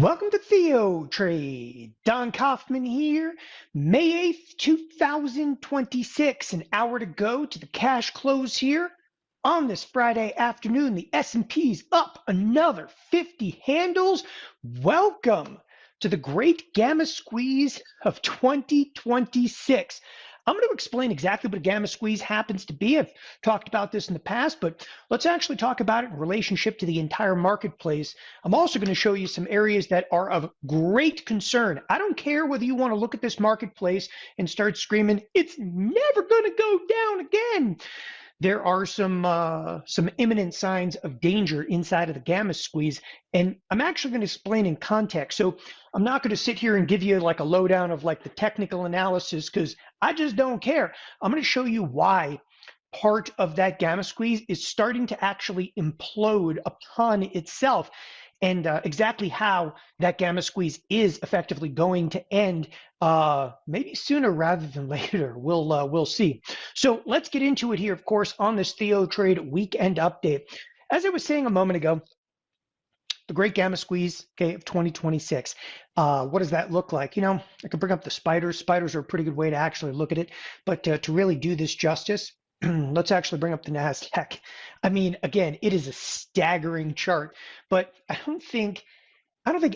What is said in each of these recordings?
Welcome to TheoTrade. Don Kaufman here. May 8th, 2026. An hour to go to the cash close here. On this Friday afternoon, the S&P's up another 50 handles. Welcome to the great gamma squeeze of 2026. I'm going to explain exactly what a gamma squeeze happens to be. I've talked about this in the past, but let's actually talk about it in relationship to the entire marketplace. I'm also going to show you some areas that are of great concern. I don't care whether you want to look at this marketplace and start screaming, it's never going to go down again. There are some imminent signs of danger inside of the gamma squeeze, and I'm actually going to explain in context. So I'm not going to sit here and give you like a lowdown of like the technical analysis because I just don't care. I'm going to show you why part of that gamma squeeze is starting to actually implode upon itself, and exactly how that gamma squeeze is effectively going to end, maybe sooner rather than later. We'll see. So let's get into it here, of course, on this TheoTrade weekend update. As I was saying a moment ago, the great gamma squeeze, okay, of 2026. What does that look like? You know, I can bring up the spiders. Spiders are a pretty good way to actually look at it, but to really do this justice, let's actually bring up the NASDAQ. I mean, again, it is a staggering chart, but I don't think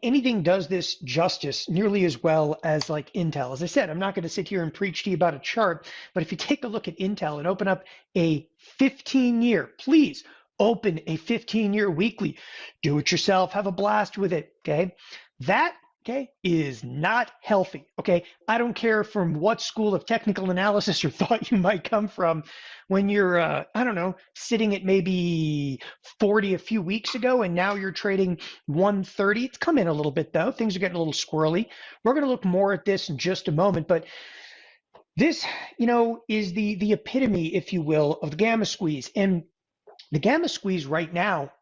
anything does this justice nearly as well as like Intel. As I said, I'm not going to sit here and preach to you about a chart, but if you take a look at Intel and open up a 15-year, please open a 15-year weekly, do it yourself, have a blast with it, okay? That, okay, is not healthy, okay? I don't care from what school of technical analysis or thought you might come from when you're, I don't know, sitting at maybe 40 a few weeks ago and now you're trading 130. It's come in a little bit though. Things are getting a little squirrely. We're going to look more at this in just a moment, but this, you know, is the epitome, if you will, of the gamma squeeze. And the gamma squeeze right now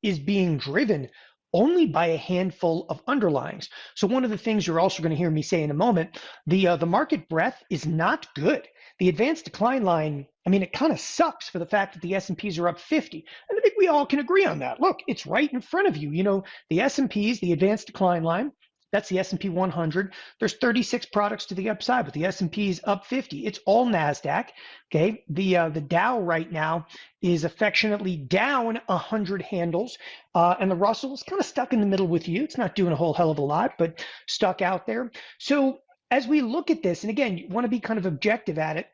is being driven only by a handful of underlyings. So one of the things you're also going to hear me say in a moment, the market breadth is not good. The advanced decline line, I mean, it kind of sucks for the fact that the S&Ps are up 50. And I think we all can agree on that. Look, it's right in front of you. You know, the S&Ps, the advanced decline line, that's the S&P 100. There's 36 products to the upside, but the S&P's up 50. It's all NASDAQ, okay? The Dow right now is affectionately down 100 handles, and the Russell is kind of stuck in the middle with you. It's not doing a whole hell of a lot, but stuck out there. So as we look at this, and again, you want to be kind of objective at it,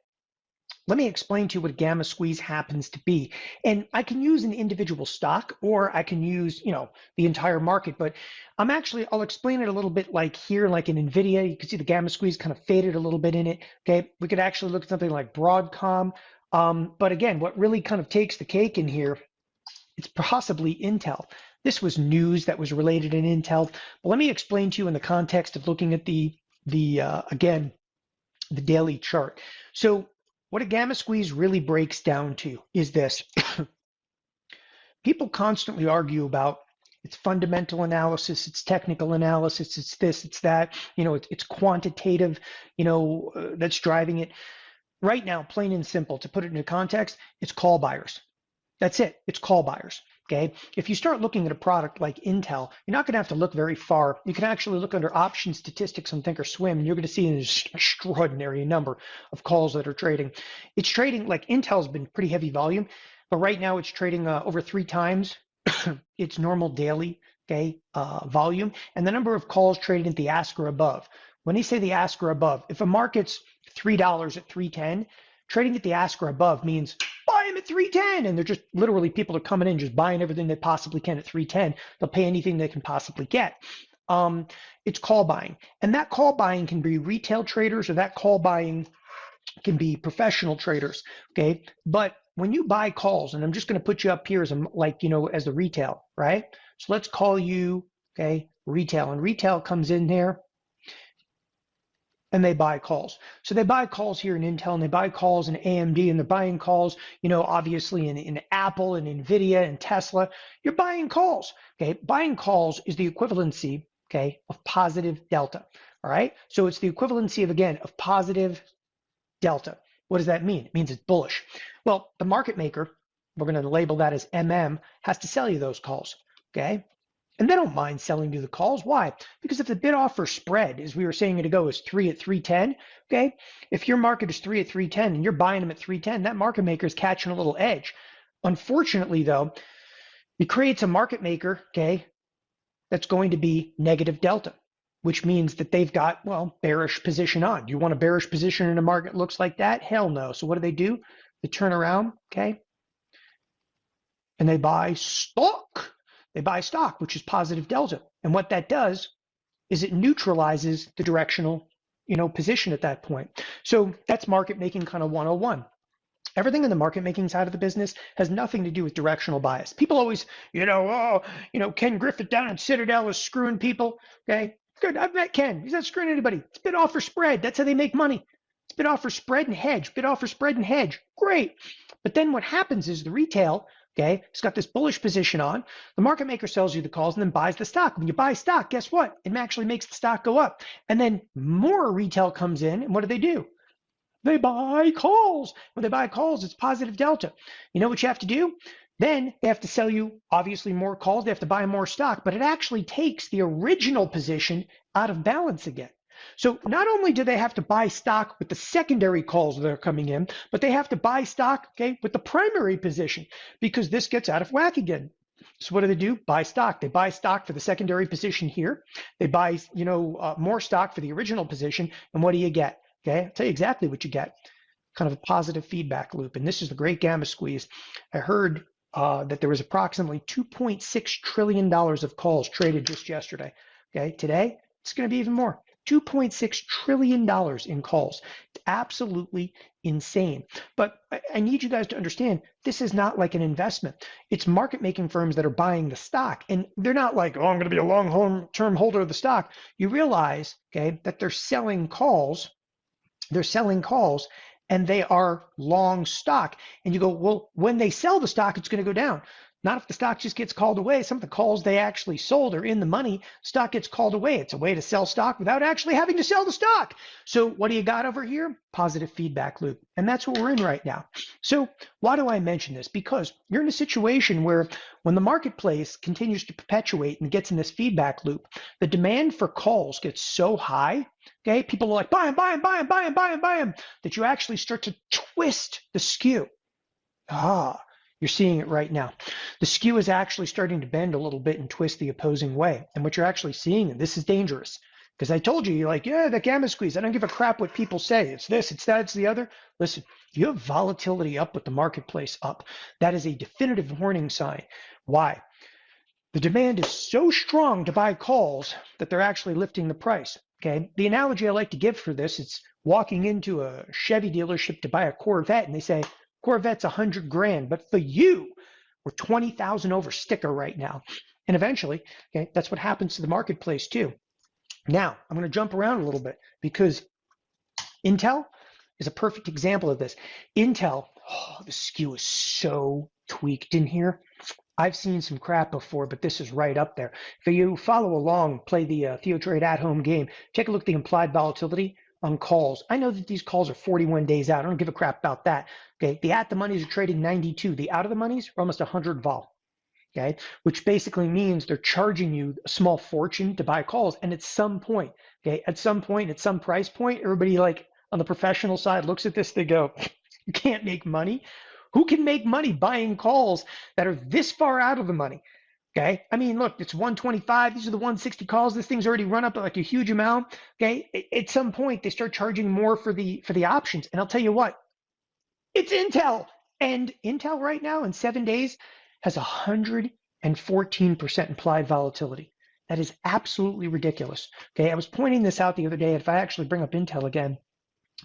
let me explain to you what gamma squeeze happens to be. And I can use an individual stock or I can use, you know, the entire market, but I'll explain it a little bit like here, like in NVIDIA, you can see the gamma squeeze kind of faded a little bit in it. Okay. We could actually look at something like Broadcom. But again, what really kind of takes the cake in here, it's possibly Intel. This was news that was related in Intel, but let me explain to you in the context of looking at the daily chart. So what a gamma squeeze really breaks down to is this. People constantly argue about it's fundamental analysis, it's technical analysis, it's this, it's that, you know, it's quantitative, you know, that's driving it. Right now, plain and simple, to put it into context, it's call buyers. That's it, it's call buyers. Okay, if you start looking at a product like Intel, you're not going to have to look very far. You can actually look under option statistics on Thinkorswim, and you're going to see an extraordinary number of calls that are trading. It's trading like Intel's been pretty heavy volume, but right now it's trading over 3 times its normal daily volume, and the number of calls traded at the ask or above. When they say the ask or above, if a market's $3 at 310, trading at the ask or above means buy them at 310, and they're just literally people are coming in just buying everything they possibly can at 310. They'll pay anything they can possibly get. It's call buying, and that call buying can be retail traders or that call buying can be professional traders. Okay, but when you buy calls, and I'm just going to put you up here as as the retail, right? So let's call you retail, and retail comes in there and they buy calls. So they buy calls here in Intel, and they buy calls in AMD, and they're buying calls, you know, obviously in Apple and NVIDIA and Tesla. You're buying calls, okay? Buying calls is the equivalency, of positive delta, all right? So it's the equivalency of positive delta. What does that mean? It means it's bullish. Well, the market maker, we're going to label that as MM, has to sell you those calls, okay? And they don't mind selling you the calls. Why? Because if the bid offer spread, as we were saying it ago, is 3 at 310, okay? If your market is 3 at 310 and you're buying them at 310, that market maker is catching a little edge. Unfortunately, though, it creates a market maker, okay, that's going to be negative delta, which means that they've got, well, bearish position on. Do you want a bearish position in a market that looks like that? Hell no. So what do? They turn around, okay, and they buy stock. They buy stock, which is positive delta. And what that does is it neutralizes the directional, position at that point. So that's market making kind of 101. Everything in the market making side of the business has nothing to do with directional bias. People always, Ken Griffith down at Citadel is screwing people. Okay, good. I've met Ken. He's not screwing anybody. It's bid offer spread. That's how they make money. It's bid offer spread and hedge. Bid offer spread and hedge. Great. But then what happens is the retail, okay, it's got this bullish position on. The market maker sells you the calls and then buys the stock. When you buy stock, guess what? It actually makes the stock go up. And then more retail comes in, and what do? They buy calls. When they buy calls, it's positive delta. You know what you have to do? Then they have to sell you, obviously, more calls. They have to buy more stock, but it actually takes the original position out of balance again. So not only do they have to buy stock with the secondary calls that are coming in, but they have to buy stock, okay, with the primary position because this gets out of whack again. So what do? Buy stock. They buy stock for the secondary position here. They buy, more stock for the original position. And what do you get? Okay, I'll tell you exactly what you get. Kind of a positive feedback loop. And this is the great gamma squeeze. I heard that there was approximately $2.6 trillion of calls traded just yesterday. Okay, today it's going to be even more. $2.6 trillion in calls. It's absolutely insane. But I need you guys to understand, this is not like an investment. It's market making firms that are buying the stock. And they're not like, oh, I'm going to be a long-term holder of the stock. You realize, okay, that they're selling calls. They're selling calls and they are long stock. And you go, well, when they sell the stock, it's going to go down. Not if the stock just gets called away. Some of the calls they actually sold are in the money. Stock gets called away. It's a way to sell stock without actually having to sell the stock. So what do you got over here? Positive feedback loop. And that's what we're in right now. So why do I mention this? Because you're in a situation where when the marketplace continues to perpetuate and gets in this feedback loop, the demand for calls gets so high, okay? People are like, buy them, that you actually start to twist the skew. You're seeing it right now. The skew is actually starting to bend a little bit and twist the opposing way. And what you're actually seeing, and this is dangerous, because I told you, you're like, yeah, the gamma squeeze. I don't give a crap what people say. It's this, it's that, it's the other. Listen, you have volatility up with the marketplace up. That is a definitive warning sign. Why? The demand is so strong to buy calls that they're actually lifting the price. Okay. The analogy I like to give for this is walking into a Chevy dealership to buy a Corvette, and they say, Corvette's $100 grand, but for you, we're 20,000 over sticker right now. And eventually, okay, that's what happens to the marketplace too. Now, I'm going to jump around a little bit because Intel is a perfect example of this. Intel, the skew is so tweaked in here. I've seen some crap before, but this is right up there. For you, follow along, play the TheoTrade at-home game. Take a look at the implied volatility on calls. I know that these calls are 41 days out. I don't give a crap about that. Okay, the at the monies are trading 92. The out of the monies are almost 100 vol. Okay, which basically means they're charging you a small fortune to buy calls. And at some point, at some price point, everybody like on the professional side looks at this, they go, you can't make money. Who can make money buying calls that are this far out of the money? Okay, I mean, look, it's 125. These are the 160 calls. This thing's already run up like a huge amount. Okay, at some point they start charging more for the options. And I'll tell you what, it's Intel, and Intel right now in 7 days has 114% implied volatility. That is absolutely ridiculous. Okay, I was pointing this out the other day. If I actually bring up Intel again,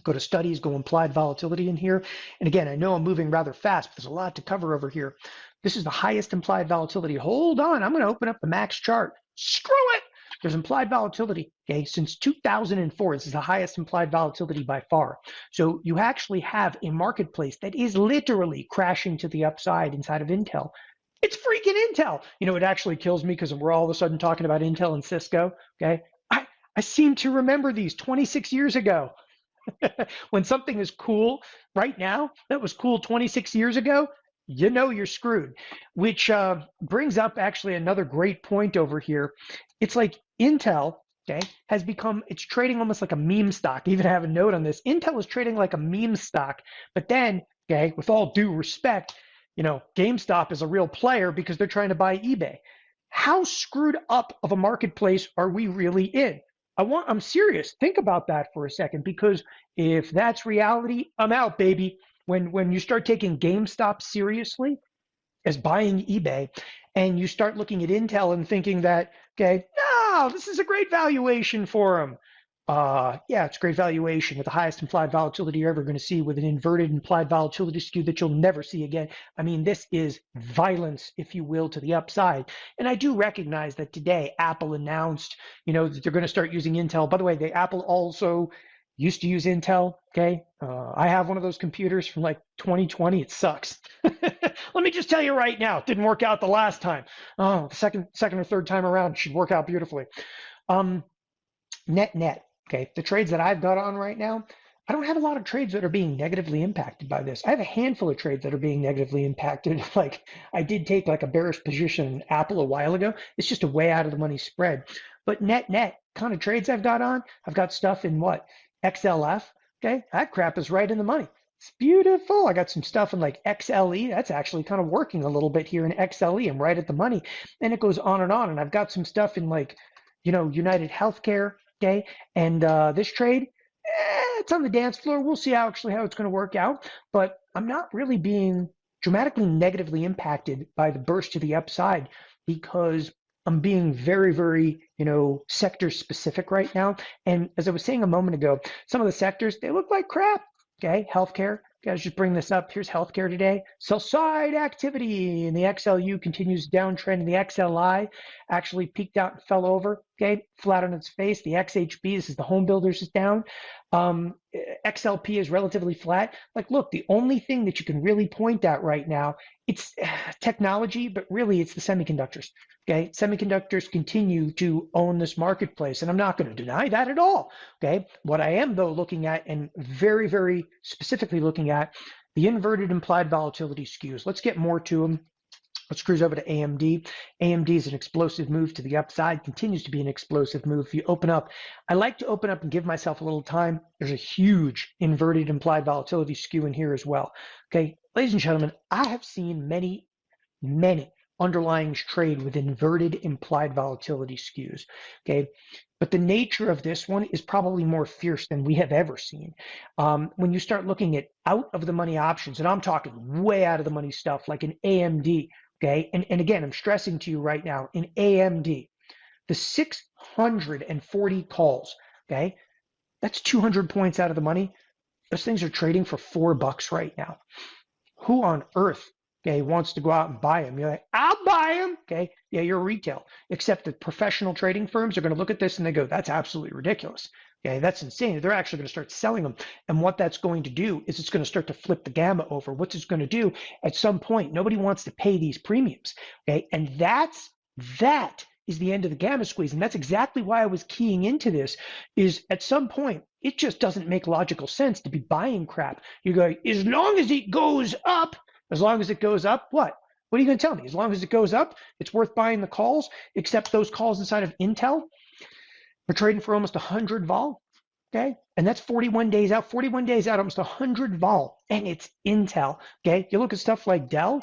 go to studies, go implied volatility in here. And again, I know I'm moving rather fast, but there's a lot to cover over here. This is the highest implied volatility. Hold on, I'm going to open up the max chart. Screw it. There's implied volatility, okay, since 2004. This is the highest implied volatility by far. So you actually have a marketplace that is literally crashing to the upside inside of Intel. It's freaking Intel. It actually kills me because we're all of a sudden talking about Intel and Cisco, okay? I seem to remember these 26 years ago. When something is cool right now, that was cool 26 years ago, you know you're screwed. Which brings up actually another great point over here. It's like Intel, okay, has become, it's trading almost like a meme stock. Even I have a note on this. Intel is trading like a meme stock, but then, okay, with all due respect, GameStop is a real player because they're trying to buy eBay. How screwed up of a marketplace are we really in? I'm serious. Think about that for a second, because if that's reality, I'm out, baby. When you start taking GameStop seriously as buying eBay, and you start looking at Intel and thinking that, okay, no, this is a great valuation for them. Yeah, it's a great valuation with the highest implied volatility you're ever going to see, with an inverted implied volatility skew that you'll never see again. I mean, this is violence, if you will, to the upside. And I do recognize that today Apple announced, that they're going to start using Intel. By the way, Apple also used to use Intel. Okay, I have one of those computers from like 2020. It sucks. Let me just tell you right now, it didn't work out the last time. Oh, the second or third time around, it should work out beautifully. Net. Okay, the trades that I've got on right now, I don't have a lot of trades that are being negatively impacted by this. I have a handful of trades that are being negatively impacted. Like I did take like a bearish position in Apple a while ago. It's just a way out of the money spread. But net kind of trades I've got on, I've got stuff in what? XLF. Okay, that crap is right in the money. It's beautiful. I got some stuff in like XLE. That's actually kind of working a little bit here in XLE. I'm right at the money. And it goes on. And I've got some stuff in like, United Healthcare. Okay, and this trade, it's on the dance floor. We'll see how it's going to work out. But I'm not really being dramatically negatively impacted by the burst to the upside, because I'm being very, very, sector specific right now. And as I was saying a moment ago, some of the sectors, they look like crap. Okay, healthcare. Guys, just bring this up. Here's healthcare today. Sell side activity in the XLU continues downtrend. The XLI actually peaked out and fell over. Okay, flat on its face. The XHB, this is the home builders, is down. XLP is relatively flat. Like, look, the only thing that you can really point at right now, it's technology, but really it's the semiconductors. Okay, semiconductors continue to own this marketplace, and I'm not going to deny that at all. Okay, what I am though looking at, and very, very specifically looking at, the inverted implied volatility skews. Let's get more to them. Let's cruise over to AMD. AMD is an explosive move to the upside, continues to be an explosive move. If you open up, I like to open up and give myself a little time. There's a huge inverted implied volatility skew in here as well. Okay, ladies and gentlemen, I have seen many underlyings trade with inverted implied volatility skews. Okay, but the nature of this one is probably more fierce than we have ever seen. When you start looking at out of the money options, and I'm talking way out of the money stuff like an AMD. Okay, and again, I'm stressing to you right now, in AMD, the 640 calls, okay, that's 200 points out of the money. Those things are trading for $4 right now. Who on earth, okay, wants to go out and buy them? You're like, I'll buy them. Okay, yeah, you're retail. Except that professional trading firms are going to look at this and they go, that's absolutely ridiculous. Okay, that's insane. They're actually going to start selling them. And what that's going to do is it's going to start to flip the gamma over. What's it's going to do at some point? Nobody wants to pay these premiums. Okay, and that is the end of the gamma squeeze. And that's exactly why I was keying into this, is at some point, it just doesn't make logical sense to be buying crap. You go, as long as it goes up, what? What are you going to tell me? As long as it goes up, it's worth buying the calls, except those calls inside of Intel, we're trading for almost 100 vol, okay? And that's 41 days out. 41 days out, almost 100 vol, and it's Intel, okay? You look at stuff like Dell,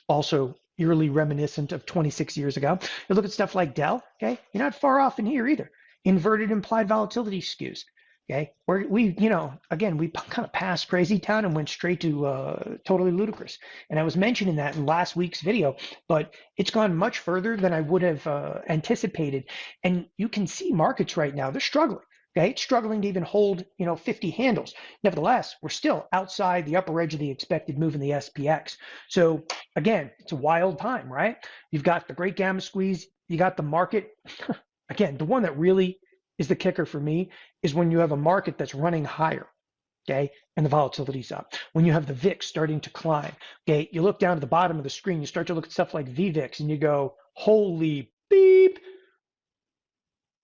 also eerily reminiscent of 26 years ago. You look at stuff like Dell, okay? You're not far off in here either. Inverted implied volatility skews, okay? Where we kind of passed crazy town and went straight to totally ludicrous. And I was mentioning that in last week's video, but it's gone much further than I would have anticipated. And you can see markets right now, they're struggling. Okay, it's struggling to even hold, 50 handles. Nevertheless, we're still outside the upper edge of the expected move in the SPX. So again, it's a wild time, right? You've got the great gamma squeeze. You got the market. Again, the one that really is the kicker for me is when you have a market that's running higher, okay, and the volatility's up. When you have the VIX starting to climb, okay, you look down at the bottom of the screen, you start to look at stuff like VVIX, and you go, holy beep.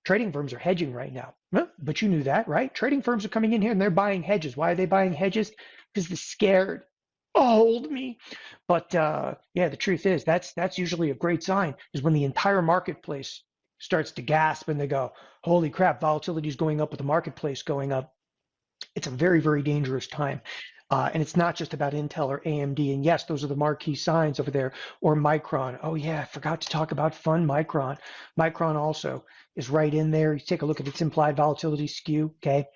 Trading firms are hedging right now. But you knew that, right? Trading firms are coming in here and they're buying hedges. Why are they buying hedges? Because they're scared. hold me. But yeah, the truth is that's usually a great sign is when the entire marketplace starts to gasp and they go, holy crap, volatility is going up with the marketplace going up. It's a very, very dangerous time. And it's not just about Intel or AMD. And yes, those are the marquee signs over there. Or Micron. Oh, yeah, I forgot to talk about fun Micron. Micron also is right in there. You take a look at its implied volatility skew. Okay.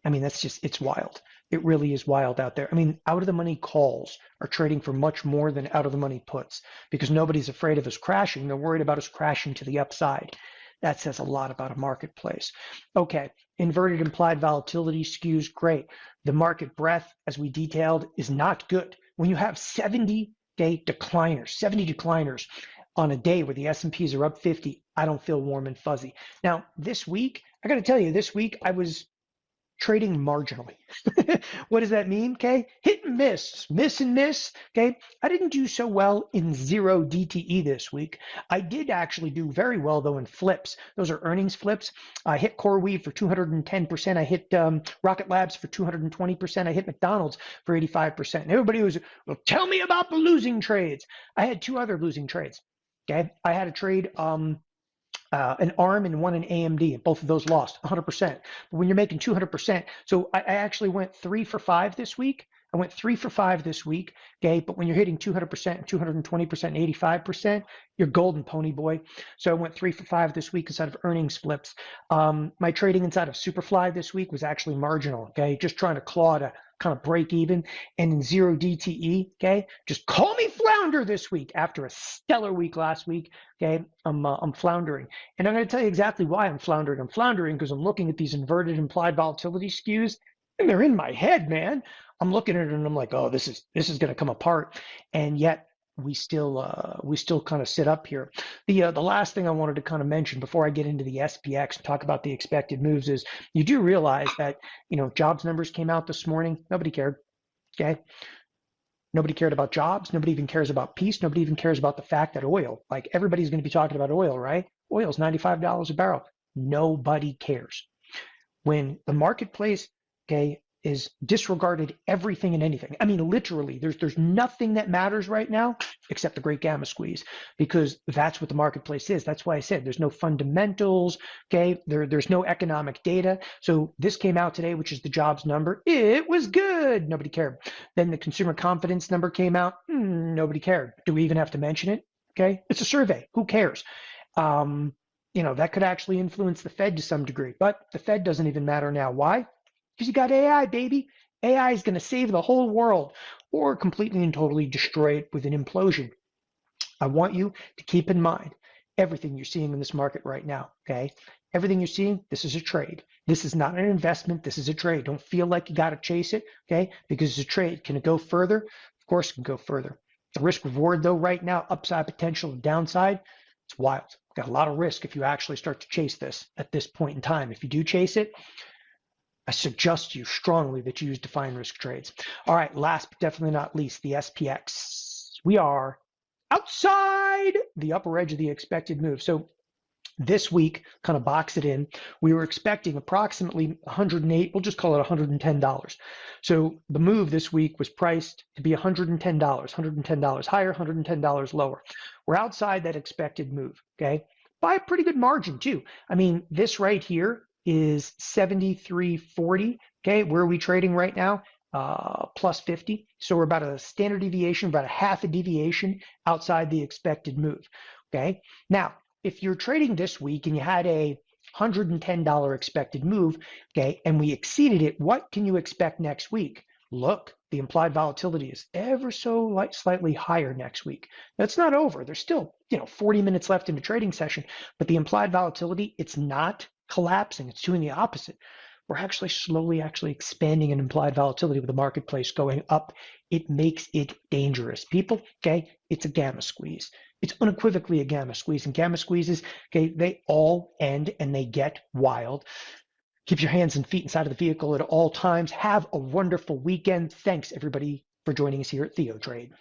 I mean, it's wild. It really is wild out there. I mean, out of the money calls are trading for much more than out of the money puts because nobody's afraid of us crashing. They're worried about us crashing to the upside. That says a lot about a marketplace. Okay, inverted implied volatility skews, great. The market breadth, as we detailed, is not good. When you have 70-day decliners, 70 decliners on a day where the S&Ps are up 50, I don't feel warm and fuzzy. Now, this week, I got to tell you, this week I was trading marginally. What does that mean? Okay, hit and miss and miss. Okay, I didn't do so well in zero DTE this week. I did actually do very well though in flips. Those are earnings flips. I hit CoreWeave for 210%. I hit Rocket Labs for 220%. I hit McDonald's for 85%. And everybody was, well, tell me about the losing trades. I had two other losing trades. Okay, I had a trade an ARM and one in AMD, and both of those lost 100%. But when you're making 200%, so I actually went 3 for 5 this week. I went 3 for 5 this week, okay? But when you're hitting 200% and 220% and 85%, you're golden, pony boy. So I went 3 for 5 this week inside of earnings flips. My trading inside of Superfly this week was actually marginal, okay? Just trying to claw to kind of break even. And in zero DTE, okay? Just call me flounder this week after a stellar week last week, okay? I'm floundering. And I'm going to tell you exactly why I'm floundering. I'm floundering because I'm looking at these inverted implied volatility skews, and they're in my head, man. I'm looking at it and I'm like, oh, this is going to come apart, and yet we still kind of sit up here. The last thing I wanted to kind of mention before I get into the SPX and talk about the expected moves is you do realize that jobs numbers came out this morning. Nobody cared. Okay. Nobody cared about jobs. Nobody even cares about peace. Nobody even cares about the fact that oil, like everybody's going to be talking about oil, right? Oil's $95 a barrel. Nobody cares. When the marketplace, okay, is disregarded everything and anything. I mean, literally, there's nothing that matters right now except the great gamma squeeze, because that's what the marketplace is. That's why I said there's no fundamentals, okay? There's no economic data. So this came out today, which is the jobs number. It was good. Nobody cared. Then the consumer confidence number came out. Nobody cared. Do we even have to mention it? Okay, it's a survey. Who cares? That could actually influence the Fed to some degree, but the Fed doesn't even matter now. Why? Because you got AI, baby. AI is going to save the whole world or completely and totally destroy it with an implosion. I want you to keep in mind everything you're seeing in this market right now, okay? Everything you're seeing, this is a trade. This is not an investment. This is a trade. Don't feel like you got to chase it, okay? Because it's a trade. Can it go further? Of course it can go further. The risk reward, though, right now, upside potential and downside, it's wild. Got a lot of risk if you actually start to chase this at this point in time. If you do chase it, I suggest you strongly that you use defined risk trades. All right, last but definitely not least, the SPX. We are outside the upper edge of the expected move. So this week, kind of box it in, we were expecting approximately 108, we'll just call it $110. So the move this week was priced to be $110, $110 higher, $110 lower. We're outside that expected move, okay? By a pretty good margin too. I mean, this right here is 73.40, okay? Where are we trading right now? Plus 50. So we're about a standard deviation, about a half a deviation outside the expected move, okay? Now, if you're trading this week and you had a $110 expected move, okay, and we exceeded it, what can you expect next week? Look, the implied volatility is ever so slightly higher next week. That's not over. There's still, 40 minutes left in the trading session, but the implied volatility, it's not collapsing. It's doing the opposite. We're actually slowly expanding an implied volatility with the marketplace going up. It makes it dangerous. People, okay, it's a gamma squeeze. It's unequivocally a gamma squeeze. And gamma squeezes, okay, they all end and they get wild. Keep your hands and feet inside of the vehicle at all times. Have a wonderful weekend. Thanks, everybody, for joining us here at TheoTrade.